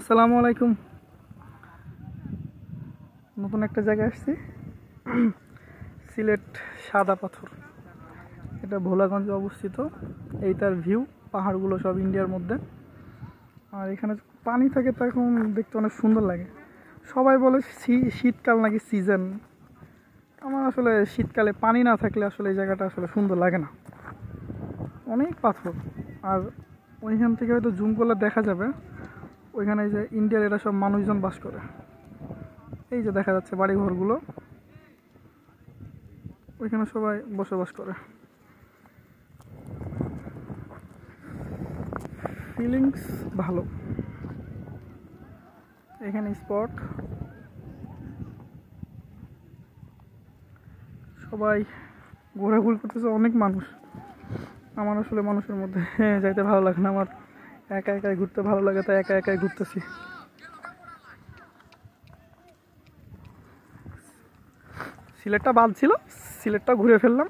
আসসালামু আলাইকুম। নতুন একটা জায়গায় আসছি, সিলেট সাদা পাথর। এটা ভোলাগঞ্জে অবস্থিত। এই তার ভিউ, পাহাড়গুলো সব ইন্ডিয়ার মধ্যে। আর এখানে পানি থাকে, তখন দেখতে অনেক সুন্দর লাগে। সবাই বলে শীতকাল নাকি সিজন। আমার আসলে শীতকালে পানি না থাকলে আসলে এই জায়গাটা আসলে সুন্দর লাগে না, অনেক পাথর। আর ওইখান থেকে হয়তো জুম করলে দেখা যাবে ওইখানে যে ইন্ডিয়ার এরা সব মানুষজন বাস করে। এই যে দেখা যাচ্ছে বাড়ি ঘরগুলো, ওইখানে সবাই বসবাস করে। ফিলিংস ভালো এখানে। স্পট সবাই ঘোরাঘুরি করতেছে, অনেক মানুষ। আমার আসলে মানুষের মধ্যে যাইতে ভালো লাগে না, আমার একা একাই ঘুরতে ভালো লাগে, তাই একা একাই ঘুরতেছি। সিলেটটা বাদ ছিল, সিলেটটা ঘুরে ফেললাম।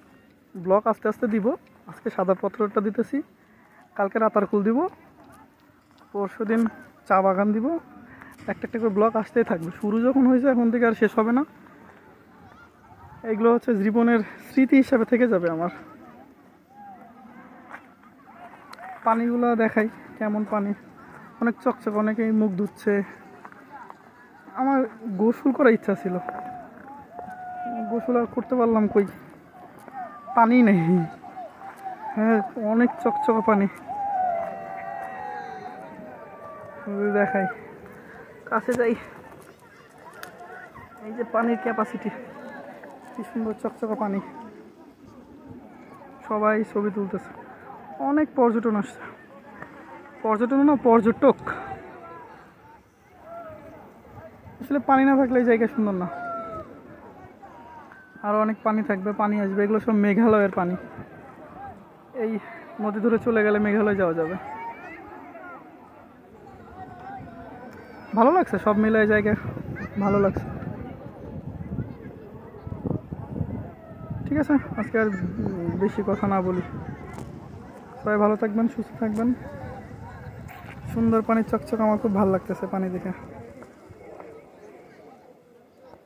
ব্লগ আস্তে আস্তে দিব। আজকে সাদা পত্রটা দিতেছি, কালকে রাতারকুল দিব, পরশুদিন চা বাগান দিব। একটা একটা করে ব্লগ আসতেই থাকবে। শুরু যখন হয়েছে এখন থেকে আর শেষ হবে না। এগুলো হচ্ছে জীবনের স্মৃতি হিসাবে থেকে যাবে আমার। পানিগুলো দেখাই কেমন পানি, অনেক চকচক, অনেকেই মুখ ধুচ্ছে। আমার গোসল করার ইচ্ছা ছিল, গোসল আর করতে পারলাম কই, পানি নেই। হ্যাঁ, অনেক চকচকে পানি। দেখাই, কাছে যাই। এই যে পানির ক্যাপাসিটি, কি সুন্দর চকচকে পানি। সবাই ছবি তুলতেছে, অনেক পর্যটন আসছে। পর্যটন না, পর্যটক। আসলে পানি না থাকলে এই জায়গা সুন্দর না। আরো অনেক পানি থাকবে, পানি আসবে। এগুলো সব মেঘালয়ের পানি। এই নদী ধরে চলে গেলে মেঘালয় যাওয়া যাবে। ভালো লাগছে, সব মিলে জায়গা ভালো লাগছে। ঠিক আছে, আজকে আর বেশি কথা না বলি। সবাই ভালো থাকবেন, সুস্থ থাকবেন। সুন্দর পানি, চকচক। আমার খুব ভালো লাগতেছে পানি দেখে।